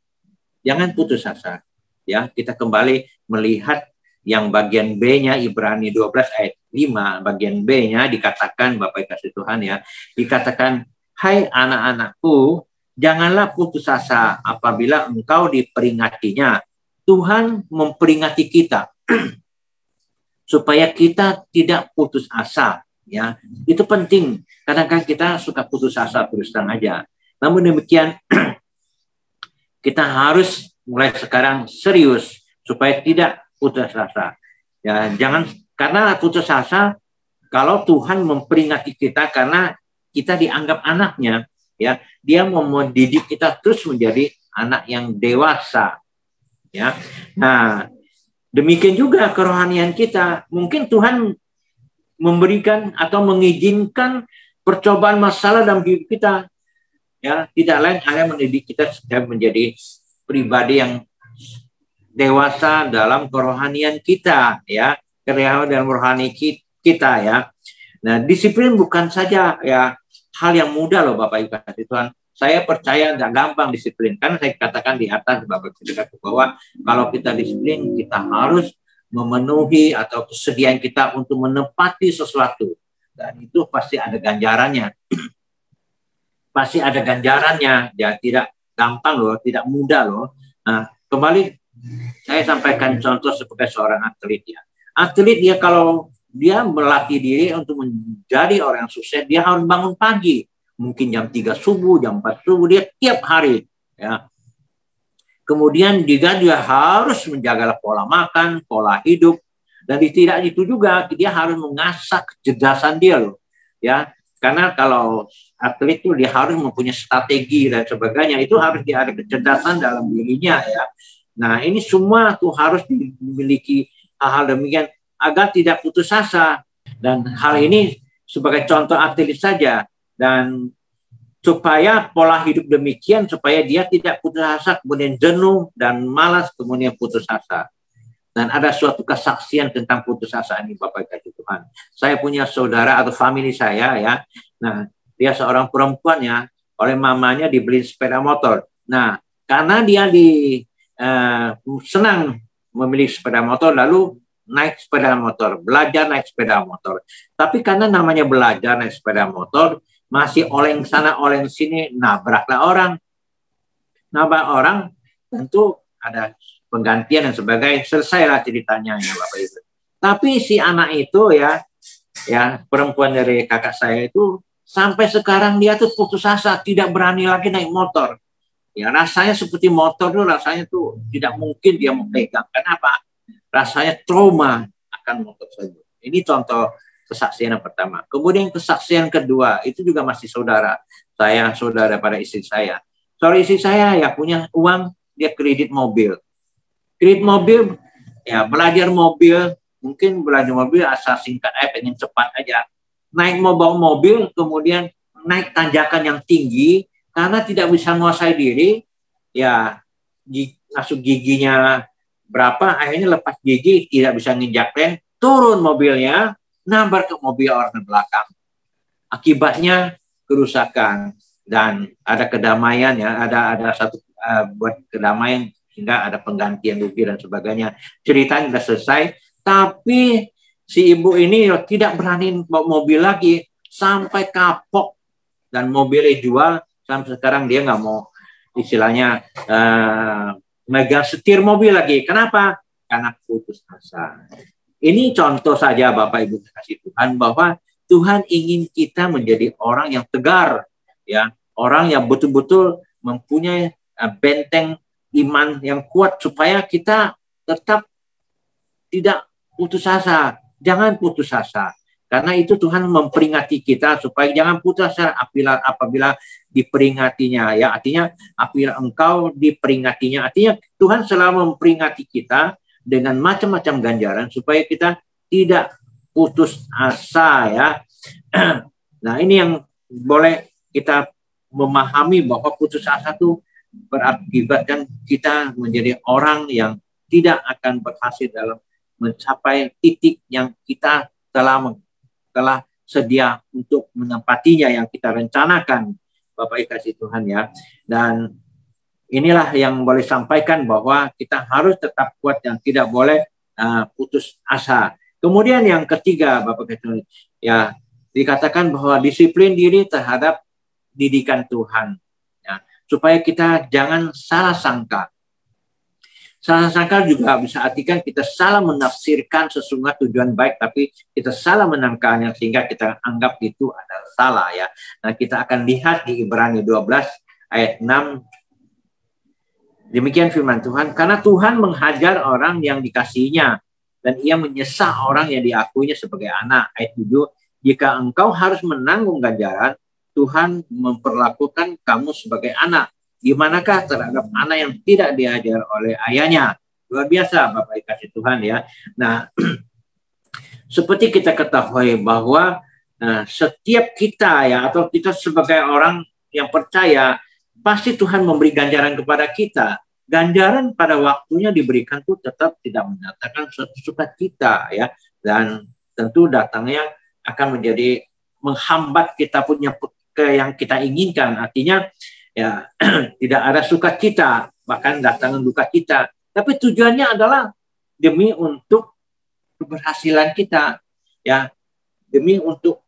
Jangan putus asa. Ya, kita kembali melihat yang bagian B-nya Ibrani 12 ayat 5, bagian B-nya dikatakan Bapak kasih Tuhan ya, dikatakan, "Hai anak-anakku, janganlah putus asa apabila engkau diperingatinya." Tuhan memperingati kita supaya kita tidak putus asa ya. Itu penting. Kadang-kadang kita suka putus asa terus terang aja. Namun demikian kita harus mulai sekarang serius supaya tidak putus asa. Ya, jangan karena putus asa kalau Tuhan memperingati kita karena kita dianggap anaknya, ya. Dia mau mendidik kita terus menjadi anak yang dewasa. Ya. Nah, demikian juga kerohanian kita. Mungkin Tuhan memberikan atau mengizinkan percobaan masalah dalam hidup kita. Ya, tidak lain hanya mendidik kita supaya menjadi pribadi yang dewasa dalam kerohanian kita, ya, kerohanian dalam rohani kita, ya. Nah, disiplin bukan saja ya hal yang mudah loh Bapak Ibu kasih Tuhan. Saya percaya nggak gampang disiplin, karena saya katakan di atas Bapak Ibu bahwa kalau kita disiplin kita harus memenuhi atau kesediaan kita untuk menepati sesuatu, dan itu pasti ada ganjarannya. Pasti ada ganjarannya, ya tidak gampang loh, tidak mudah loh. Nah, kembali saya sampaikan contoh sebagai seorang atlet ya. Atlet dia kalau dia berlatih diri untuk menjadi orang yang sukses, dia harus bangun pagi. Mungkin jam 3 subuh, jam 4 subuh, dia tiap hari. Ya. Kemudian dia harus menjaga pola makan, pola hidup. Dan tidak itu juga, dia harus mengasah kecerdasan dia loh. Ya, karena kalau atlet itu dia harus mempunyai strategi dan sebagainya. Itu harus dia ada kecerdasan dalam dirinya ya. Nah, ini semua tuh harus dimiliki hal-hal demikian agar tidak putus asa. Dan hal ini sebagai contoh atlet saja. Dan supaya pola hidup demikian, supaya dia tidak putus asa, kemudian jenuh dan malas, kemudian putus asa. Dan ada suatu kesaksian tentang putus asa ini, Bapak Ibu Tuhan. Saya punya saudara atau family saya ya. Nah, dia seorang perempuan ya, oleh mamanya dibeli sepeda motor. Nah, karena dia senang memiliki sepeda motor, lalu naik sepeda motor, belajar naik sepeda motor. Tapi karena namanya belajar naik sepeda motor, masih oleng sana oleng sini, nabraklah orang. Nabrak orang, tentu ada penggantian dan sebagainya. Selesailah ceritanya ya Bapak Ibu. Tapi si anak itu ya perempuan dari kakak saya itu sampai sekarang dia tuh putus asa, tidak berani lagi naik motor. Ya rasanya seperti motor tuh, rasanya tuh tidak mungkin dia memegang. Kenapa? Rasanya trauma akan motor tersebut. Ini contoh kesaksian yang pertama. Kemudian kesaksian kedua, itu juga masih saudara. Saya saudara pada istri saya. Soal istri saya ya punya uang, dia kredit mobil. Kredit mobil, ya belajar mobil, mungkin belajar mobil asal singkat aja, pengen cepat aja. Naik mobil, kemudian naik tanjakan yang tinggi, karena tidak bisa menguasai diri, ya masuk giginya berapa, akhirnya lepas gigi, tidak bisa nginjak rem, turun mobilnya, nabrak ke mobil orang belakang. Akibatnya kerusakan dan ada kedamaian ya, ada satu buat kedamaian sehingga ada penggantian rugi dan sebagainya. Ceritanya sudah selesai, tapi si ibu ini tidak berani bawa mobil lagi sampai kapok dan mobilnya dijual. Sampai sekarang dia nggak mau istilahnya megang setir mobil lagi. Kenapa? Karena putus asa. Ini contoh saja Bapak Ibu kasih Tuhan bahwa Tuhan ingin kita menjadi orang yang tegar, ya, orang yang betul-betul mempunyai benteng iman yang kuat supaya kita tetap tidak putus asa. Jangan putus asa. Karena itu Tuhan memperingati kita supaya jangan putus asa apabila diperingatinya, ya. Artinya apabila engkau diperingatinya, artinya Tuhan selalu memperingati kita dengan macam-macam ganjaran supaya kita tidak putus asa ya. Nah, ini yang boleh kita memahami bahwa putus asa itu berakibatkan kita menjadi orang yang tidak akan berhasil dalam mencapai titik yang kita telah sedia untuk menempatinya, yang kita rencanakan, Bapak Ibu kasih Tuhan ya. Dan inilah yang boleh sampaikan bahwa kita harus tetap kuat dan tidak boleh putus asa. Kemudian yang ketiga, Bapak Ibu, ya dikatakan bahwa disiplin diri terhadap didikan Tuhan, ya, supaya kita jangan salah sangka. Salah sangka juga bisa artikan kita salah menafsirkan sesungguhnya tujuan baik, tapi kita salah menangkalnya sehingga kita anggap itu adalah salah ya. Nah, kita akan lihat di Ibrani 12 ayat 6. Demikian firman Tuhan, karena Tuhan menghajar orang yang dikasihinya dan ia menyesah orang yang diakuinya sebagai anak. Ayat 7, jika engkau harus menanggung ganjaran, Tuhan memperlakukan kamu sebagai anak. Gimanakah terhadap anak yang tidak diajar oleh ayahnya? Luar biasa Bapak Ibu kasih Tuhan ya. Nah, seperti kita ketahui bahwa setiap kita ya, atau kita sebagai orang yang percaya, pasti Tuhan memberi ganjaran kepada kita. Ganjaran pada waktunya diberikan itu tetap tidak mendatangkan sukacita ya, dan tentu datangnya akan menjadi menghambat kita punya yang kita inginkan. Artinya ya tidak ada sukacita, bahkan datangnya duka kita. Tapi tujuannya adalah demi untuk keberhasilan kita, ya, demi untuk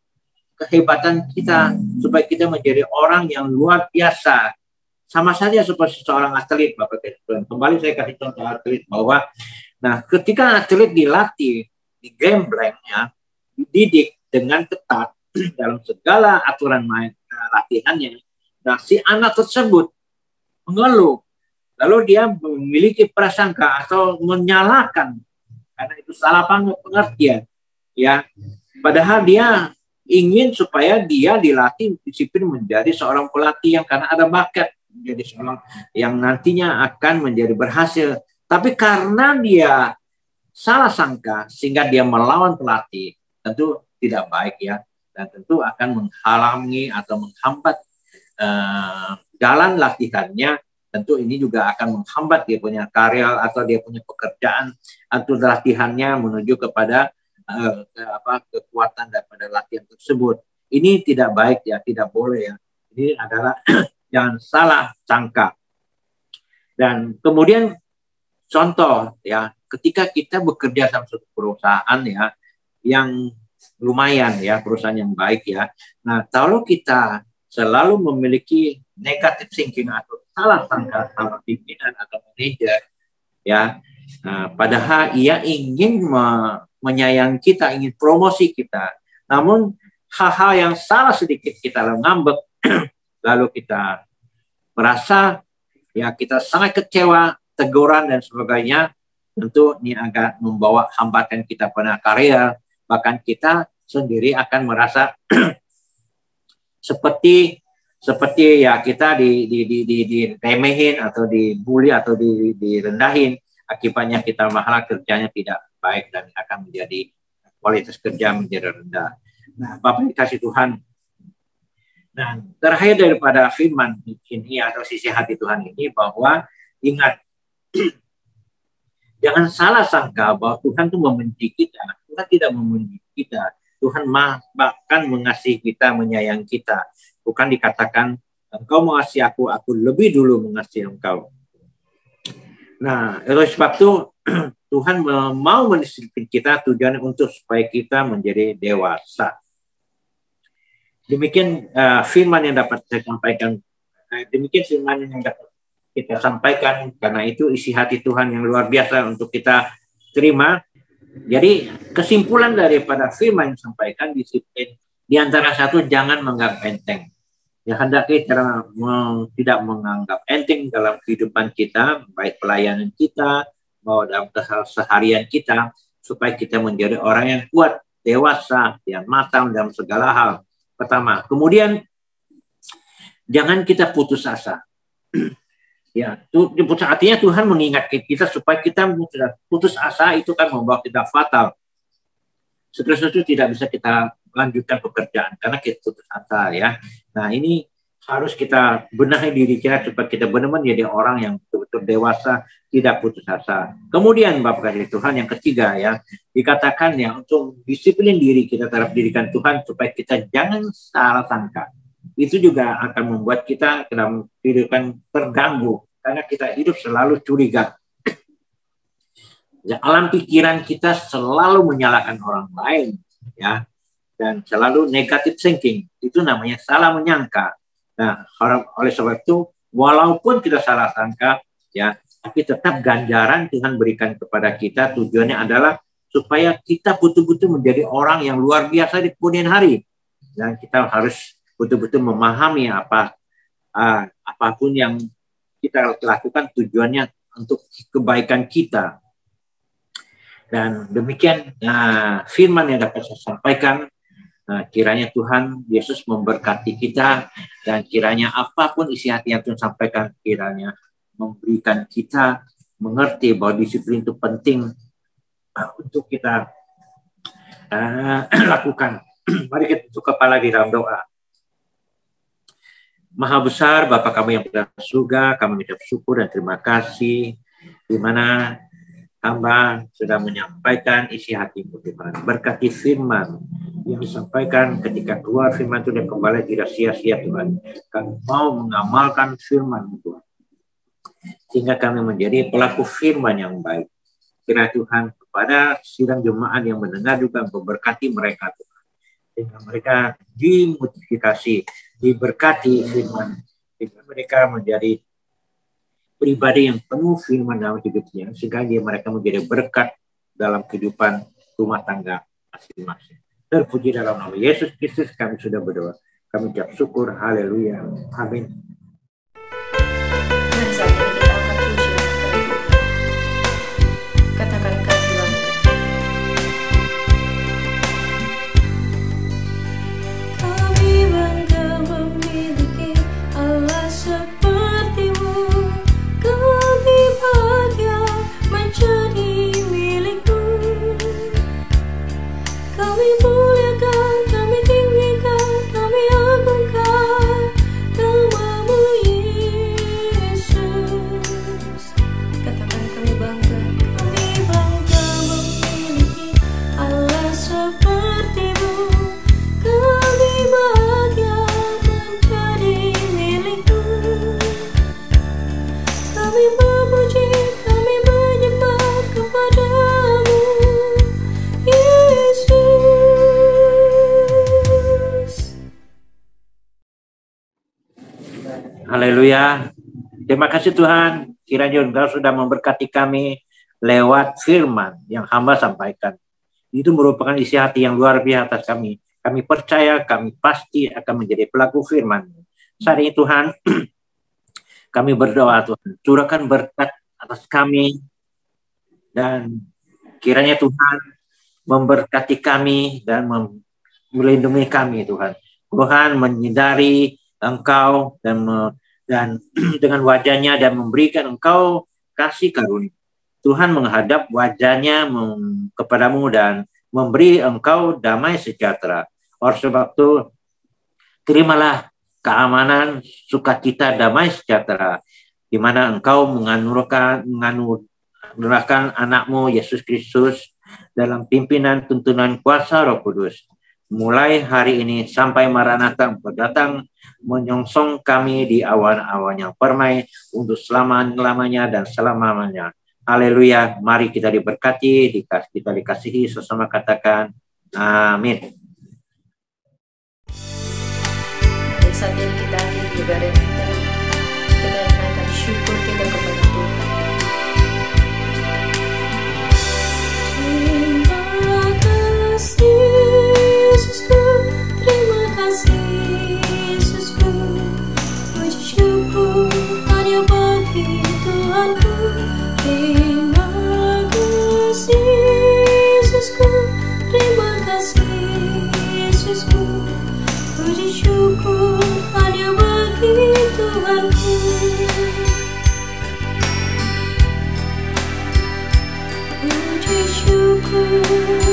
kehebatan kita, supaya kita menjadi orang yang luar biasa. sama saja seperti seorang atlet, Bapak Ibu. Kembali saya kasih contoh atlet bahwa, nah ketika atlet dilatih, digemblengnya, dididik dengan ketat dalam segala aturan main latihannya, nah si anak tersebut mengeluh, lalu dia memiliki prasangka atau menyalahkan karena itu salah pengertian, ya. Padahal dia ingin supaya dia dilatih disiplin menjadi seorang pelatih yang karena ada bakat menjadi seorang yang nantinya akan menjadi berhasil. Tapi karena dia salah sangka sehingga dia melawan pelatih, tentu tidak baik ya, dan tentu akan menghalangi atau menghambat jalan latihannya. Tentu ini juga akan menghambat dia punya karir atau dia punya pekerjaan atau latihannya menuju kepada kekuatan daripada latihan tersebut. Ini tidak baik ya, tidak boleh ya. Ini adalah jangan salah sangka. Dan kemudian contoh ya, ketika kita bekerja sama suatu perusahaan ya, yang lumayan ya, perusahaan yang baik ya. Nah, kalau kita selalu memiliki negative thinking atau salah sangka sama pimpinan atau manajer ya, padahal ia ingin menyayangi kita, ingin promosi kita, namun hal-hal yang salah sedikit kita ngambek, lalu kita merasa ya kita sangat kecewa, teguran dan sebagainya, tentu ini agak membawa hambatan kita pada karir, bahkan kita sendiri akan merasa seperti ya kita diremehin atau dibully atau direndahin, akibatnya kita malah kerjanya tidak baik dan akan menjadi kualitas kerja menjadi rendah. Nah, Bapak dikasih Tuhan. Nah, terakhir daripada firman ini atau sisi hati Tuhan ini bahwa ingat, jangan salah sangka bahwa Tuhan itu membenci kita. Tuhan tidak membenci kita. Tuhan bahkan mengasihi kita, menyayangi kita. Bukan dikatakan engkau mengasihi aku lebih dulu mengasihi engkau. Nah, oleh sebab itu Tuhan mau mendisiplin kita tujuannya untuk supaya kita menjadi dewasa. Demikian firman yang dapat saya sampaikan. Demikian firman yang dapat kita sampaikan, karena itu isi hati Tuhan yang luar biasa untuk kita terima. Jadi kesimpulan daripada firman yang disampaikan, disiplin di antara satu, jangan menganggap enteng. Ya, hendaknya cara tidak menganggap enteng dalam kehidupan kita, baik pelayanan kita, mau dalam keseharian kita, supaya kita menjadi orang yang kuat, dewasa, yang matang dalam segala hal. Pertama. Kemudian, jangan kita putus asa. Ya, putus artinya Tuhan mengingatkan kita supaya kita putus asa, itu kan membawa kita fatal. Seterusnya itu tidak bisa kita lanjutkan pekerjaan karena kita putus asa ya. Nah, ini harus kita benahi diri kita supaya kita benar-benar jadi orang yang betul-betul dewasa, tidak putus asa. Kemudian Bapak kasih Tuhan yang ketiga ya, dikatakan ya untuk disiplin diri kita terhadap didikan Tuhan supaya kita jangan salah sangka. Itu juga akan membuat kita dalam kehidupan terganggu karena kita hidup selalu curiga. Ya, alam pikiran kita selalu menyalahkan orang lain ya, dan selalu negative thinking, itu namanya salah menyangka. Nah, oleh sebab itu walaupun kita salah sangka ya, tapi tetap ganjaran Tuhan berikan kepada kita, tujuannya adalah supaya kita betul-betul menjadi orang yang luar biasa di kemudian hari, dan kita harus betul-betul memahami apapun yang kita lakukan tujuannya untuk kebaikan kita. Dan demikian firman yang dapat saya sampaikan. Kiranya Tuhan Yesus memberkati kita, dan kiranya apapun isi hati yang Tuhan sampaikan, kiranya memberikan kita mengerti bahwa disiplin itu penting untuk kita lakukan. Mari kita tutup kepala di dalam doa. Maha besar Bapa kami yang berada di surga, kami mengucap syukur dan terima kasih di mana hamba sudah menyampaikan isi hatimu Tuhan. Berkati firman yang disampaikan, ketika keluar firman itu dan kembali tidak sia-sia Tuhan. Kami mau mengamalkan firman Tuhan, sehingga kami menjadi pelaku firman yang baik. Kira Tuhan kepada sidang jemaat yang mendengar juga memberkati mereka Tuhan, sehingga mereka dimodifikasi, diberkati firman sehingga mereka menjadi pribadi yang penuh firman dalam hidupnya, sehingga mereka menjadi berkat dalam kehidupan rumah tangga masing-masing. Terpuji dalam nama Yesus Kristus kami sudah berdoa. Kami ucap syukur. Haleluya. Amin. Mari saat ini kita akan puji kepada Tuhan. Katakan kami bangga. Kami bangga memiliki Allah seperti-Mu. Kami bahagia menjadi milik-Mu. Kami muliakan, kami tinggikan, kami agungkan nama-Mu Yesus. Katakan kami bangga. Kami bangga memiliki Allah seperti-Mu. Kami bahagia menjadi milik-Mu. Kami memuji, kami menyembah kepada-Mu Yesus. Haleluya. Terima kasih Tuhan. Kiranya Engkau sudah memberkati kami lewat firman yang hamba sampaikan. Itu merupakan isi hati yang luar biasa atas kami. Kami percaya, kami pasti akan menjadi pelaku firman. Saat ini Tuhan, kami berdoa Tuhan, curahkan berkat atas kami. Dan kiranya Tuhan memberkati kami dan melindungi kami Tuhan. Tuhan menyinari Engkau dan dengan wajahnya dan memberikan Engkau kasih karunia. Tuhan menghadap wajahnya kepadamu dan memberi Engkau damai sejahtera. Oleh sebab itu, terimalah keamanan, sukacita, damai sejahtera, di mana Engkau menganurkan anak-Mu Yesus Kristus dalam pimpinan tuntunan kuasa Roh Kudus. Mulai hari ini sampai Maranatha Engkau datang menyongsong kami di awan-awan yang permai untuk selama-lamanya dan selama-lamanya. Haleluya. Mari kita diberkati, kita dikasihi, sesama katakan amin. Mari saat ini kita akhiri ibadah kita. Kita naikkan syukur kita kepada Tuhan. Terima kasih Yesusku, terima kasih Yesusku. Puji syukur hanya bagi Tuhanku. Terima kasih Yesusku, terima kasih Yesusku. Puji syukur hanya bagi Tuhanku. Puji syukur